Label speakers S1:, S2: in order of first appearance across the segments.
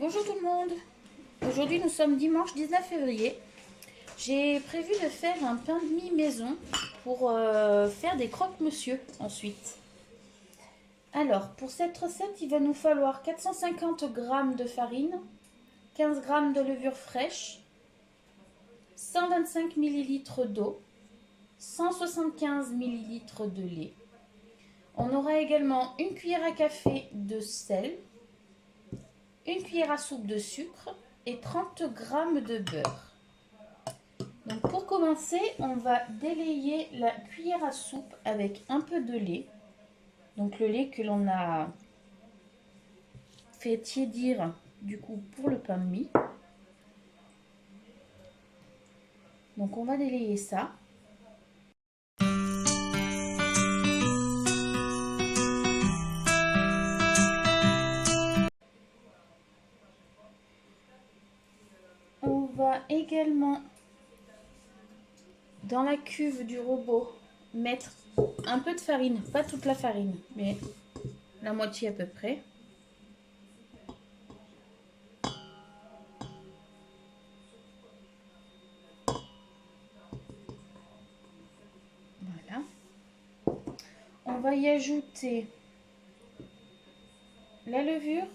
S1: Bonjour tout le monde. Aujourd'hui nous sommes dimanche 19 février. J'ai prévu de faire un pain de mie maison pour faire des croque-monsieur ensuite. Alors pour cette recette il va nous falloir 450 g de farine, 15 g de levure fraîche, 125 ml d'eau, 175 ml de lait. On aura également une cuillère à café de sel, une cuillère à soupe de sucre et 30 g de beurre. Donc pour commencer, on va délayer la cuillère à soupe avec un peu de lait. Donc le lait que l'on a fait tiédir du coup pour le pain de mie. Donc on va délayer ça. On va également dans la cuve du robot mettre un peu de farine, pas toute la farine, mais la moitié à peu près. Voilà. On va y ajouter la levure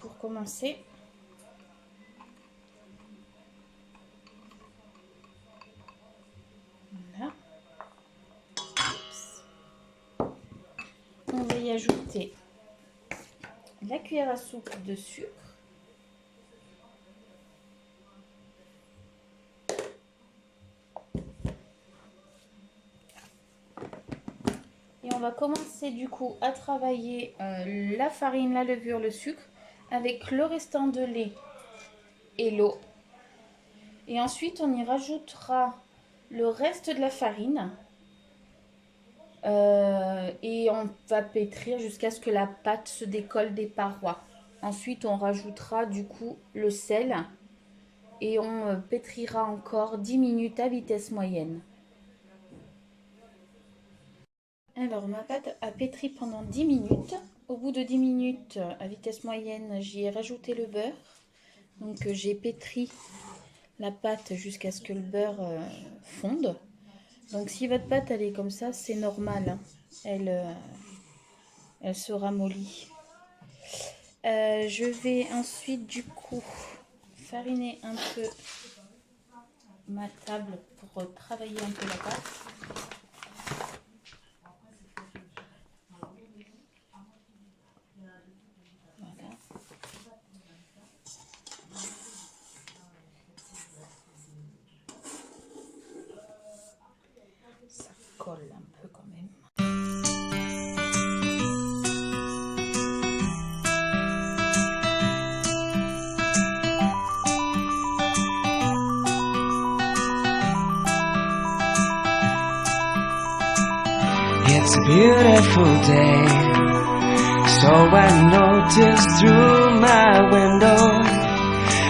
S1: pour commencer. Voilà. On va y ajouter la cuillère à soupe de sucre. Et on va commencer du coup à travailler la farine, la levure, le sucre avec le restant de lait et l'eau. Et ensuite on y rajoutera le reste de la farine. Et on va pétrir jusqu'à ce que la pâte se décolle des parois. Ensuite on rajoutera du coup le sel et on pétrira encore 10 minutes à vitesse moyenne. Alors ma pâte a pétri pendant 10 minutes. Au bout de 10 minutes à vitesse moyenne, j'y ai rajouté le beurre. Donc j'ai pétri la pâte jusqu'à ce que le beurre fonde. Donc si votre pâte elle est comme ça, c'est normal, hein. Elle se ramollit. Je vais ensuite du coup fariner un peu ma table pour travailler un peu la pâte. Voilà. Ça colle un peu quand même.
S2: It's a beautiful day, so I noticed through my window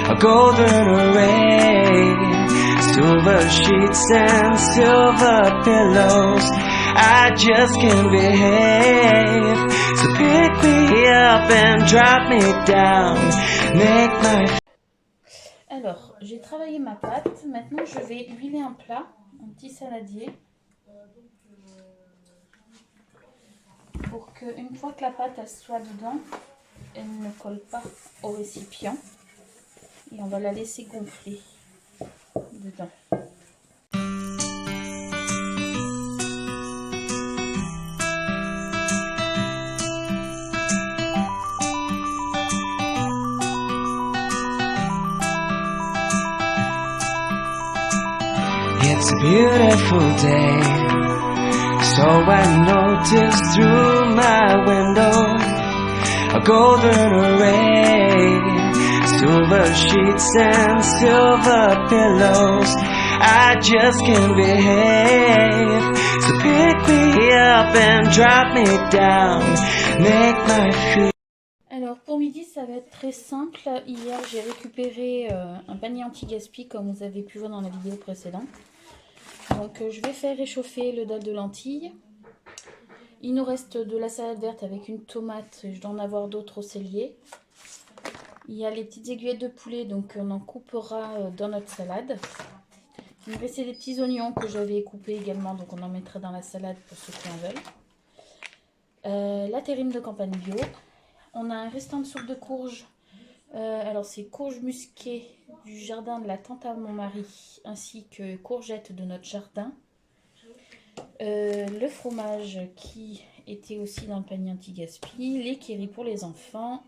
S2: a golden array, silver sheets and silver pillows. I just can't behave, so pick me up and drop me down, make my...
S1: Alors, j'ai travaillé ma pâte. Maintenant, je vais huiler un plat, un petit saladier, pour qu'une fois que la pâte elle soit dedans, elle ne colle pas au récipient. Et on va la laisser gonfler dedans.
S2: It's a beautiful day, so I noticed through my window a golden array, silver sheets and silver pillows. I just can't behave, so pick me up and drop me down, make my feet...
S1: Alors pour midi ça va être très simple. Hier j'ai récupéré un panier anti-gaspi comme vous avez pu voir dans la vidéo précédente. Donc je vais faire réchauffer le dalle de lentilles Il nous reste de la salade verte avec une tomate. Je dois en avoir d'autres au cellier. Il y a les petites aiguillettes de poulet, donc on en coupera dans notre salade. Il me restait des petits oignons que j'avais coupés également, donc on en mettra dans la salade pour ceux qui en veulent. La terrine de campagne bio. On a un restant de soupe de courge. Alors c'est courge musquée du jardin de la tante à mon mari, ainsi que courgettes de notre jardin. Le fromage qui était aussi dans le panier anti-gaspi, les kéris pour les enfants,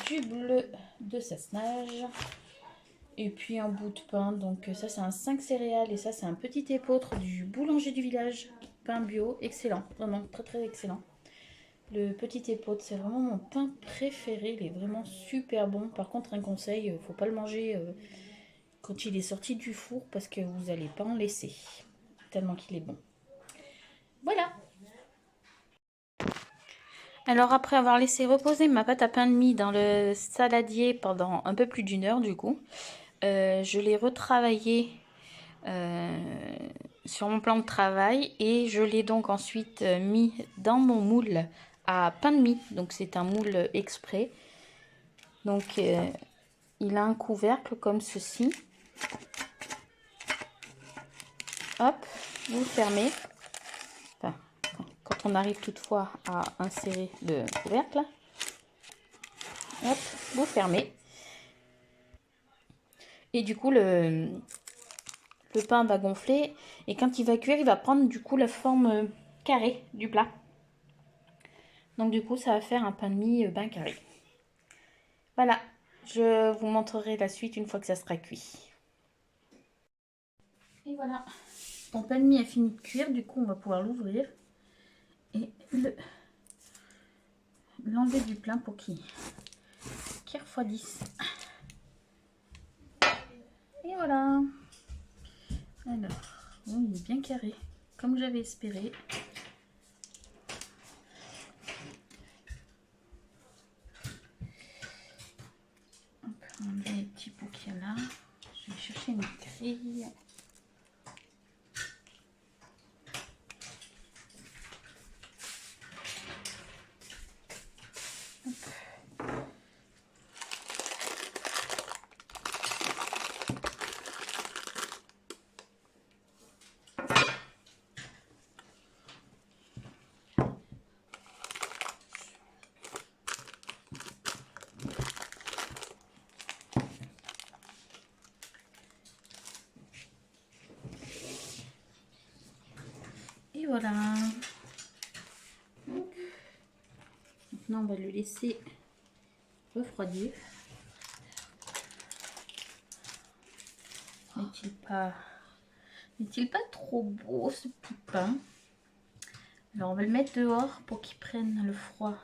S1: du bleu de Sassenage, et puis un bout de pain. Donc ça c'est un 5 céréales et ça c'est un petit épeautre du boulanger du village, pain bio, excellent, vraiment très très excellent. Le petit épeautre, c'est vraiment mon pain préféré, il est vraiment super bon. Par contre, un conseil, faut pas le manger quand il est sorti du four parce que vous n'allez pas en laisser, tellement qu'il est bon. Voilà. Alors après avoir laissé reposer ma pâte à pain de mie dans le saladier pendant un peu plus d'1 heure du coup, je l'ai retravaillée sur mon plan de travail et je l'ai donc ensuite mis dans mon moule à pain de mie. Donc c'est un moule exprès. Donc il a un couvercle comme ceci. Hop, vous fermez. Enfin, quand on arrive toutefois à insérer le couvercle, hop, vous fermez. Et du coup le pain va gonfler et quand il va cuire, il va prendre du coup la forme carrée du plat. Donc du coup, ça va faire un pain de mie bien carré. Voilà, je vous montrerai la suite une fois que ça sera cuit. Et voilà, mon pain de mie a fini de cuire, du coup on va pouvoir l'ouvrir et l'enlever du plein pour qu'il refroidisse. Et voilà. Alors, bon, il est bien carré, comme j'avais espéré. On peut enlever les petits pots qu'il y a là. Je vais chercher une grille. Et voilà. Maintenant, on va le laisser refroidir. N'est-il pas trop beau ce petit pain? Alors, on va le mettre dehors pour qu'il prenne le froid.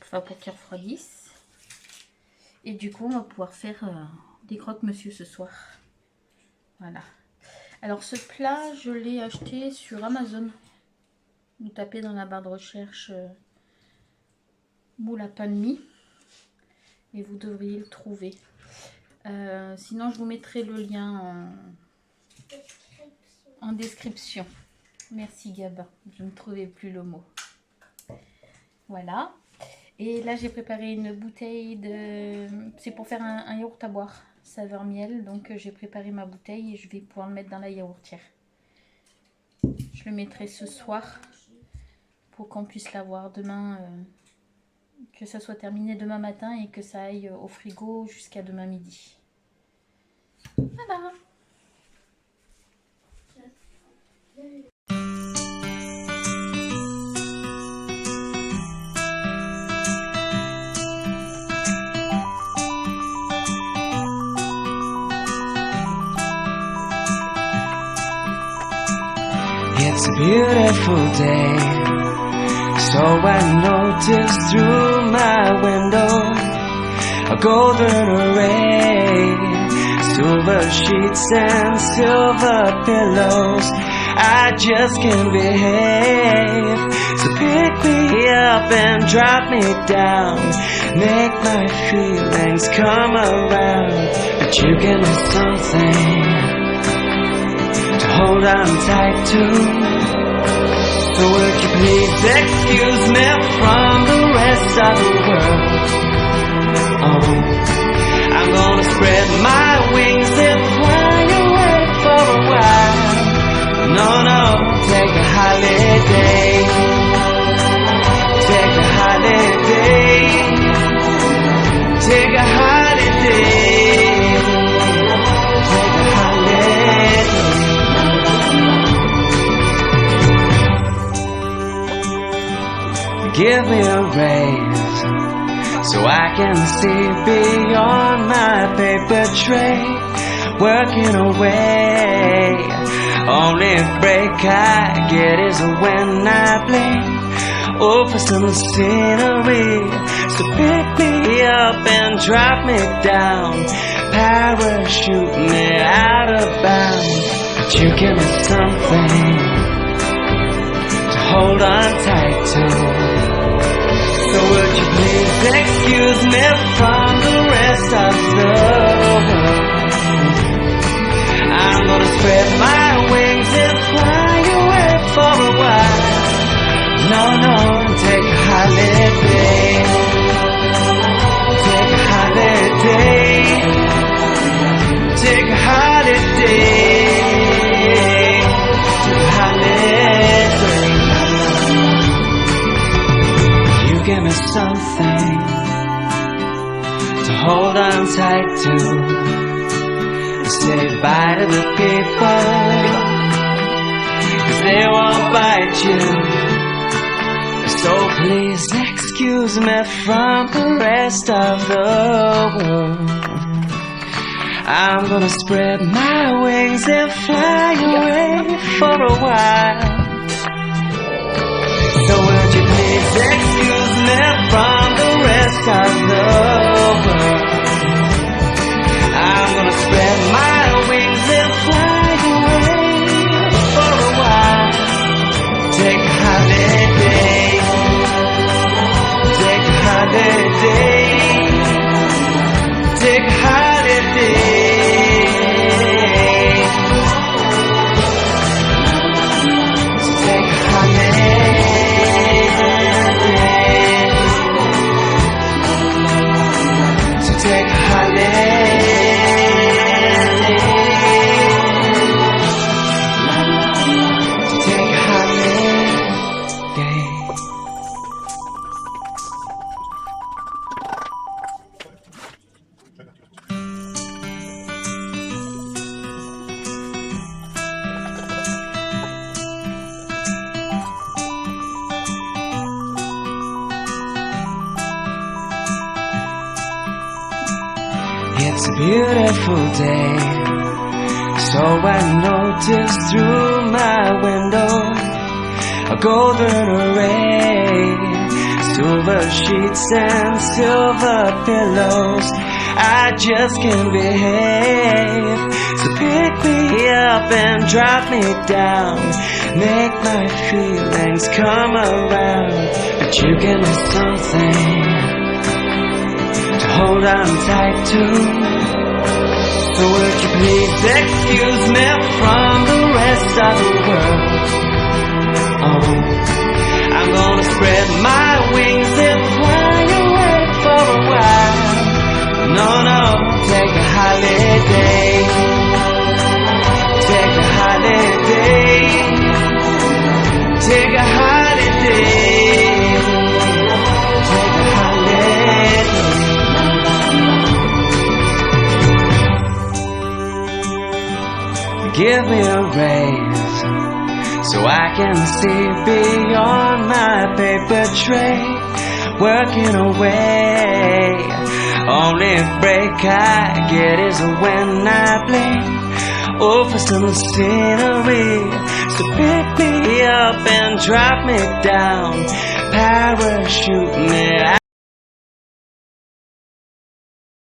S1: Enfin, pour qu'il refroidisse. Et du coup, on va pouvoir faire des croque-monsieur ce soir. Voilà. Alors ce plat, je l'ai acheté sur Amazon. Vous tapez dans la barre de recherche moule à pain de mie et vous devriez le trouver. Sinon, je vous mettrai le lien en description. Merci Gab, je ne trouvais plus le mot. Voilà. Et là, j'ai préparé une bouteille de... C'est pour faire un yaourt à boire. Saveur miel, donc j'ai préparé ma bouteille et je vais pouvoir le mettre dans la yaourtière. Je le mettrai ce soir pour qu'on puisse l'avoir demain, que ça soit terminé demain matin et que ça aille au frigo jusqu'à demain midi. Voilà.
S2: It's a beautiful day, so I noticed through my window a golden array, silver sheets and silver pillows. I just can't behave, so pick me up and drop me down, make my feelings come around. But you give me something to hold on tight to. So would you please excuse me from the rest of the world? Oh, I'm gonna spread my wings and fly away for a while. No, no, take a holiday. Take a holiday. Take a holiday. Take a holiday. Give me a raise so I can see beyond my paper tray. Working away, only break I get is when I blink. Oh, for some scenery, so pick me up and drop me down, parachute me out of bounds. But you give me something to hold on tight to. So would you please excuse me from the rest of the world? I'm gonna spread my wings and fly away for a while. No, no, take a holiday. Take a holiday. Take a holiday. Take a holiday. You give me something to hold on tight to. Say bye to the people, 'cause they won't bite you. So please excuse me from the rest of the world. I'm gonna spread my wings and fly away for a while. So would you please excuse me from the rest of the world? I'm gonna spread my wings and fly away for a while. Take a holiday. Take a holiday. Take a holiday. So take a holiday. So take a holiday. It's a beautiful day, so I noticed through my window a golden array, silver sheets and silver pillows. I just can't behave, so pick me up and drop me down, make my feelings come around. But you give me something to hold on tight to. So would you please excuse me from the rest of the world? Oh, I'm gonna spread my wings and fly away for a while. No, no, take a holiday. Take a holiday. Take a holiday. Take a holiday. Give me a raise so I can see beyond my paper tray. Working away, only break I get is when I blink. Oh, for some scenery, so pick me up and drop me down, parachute me out.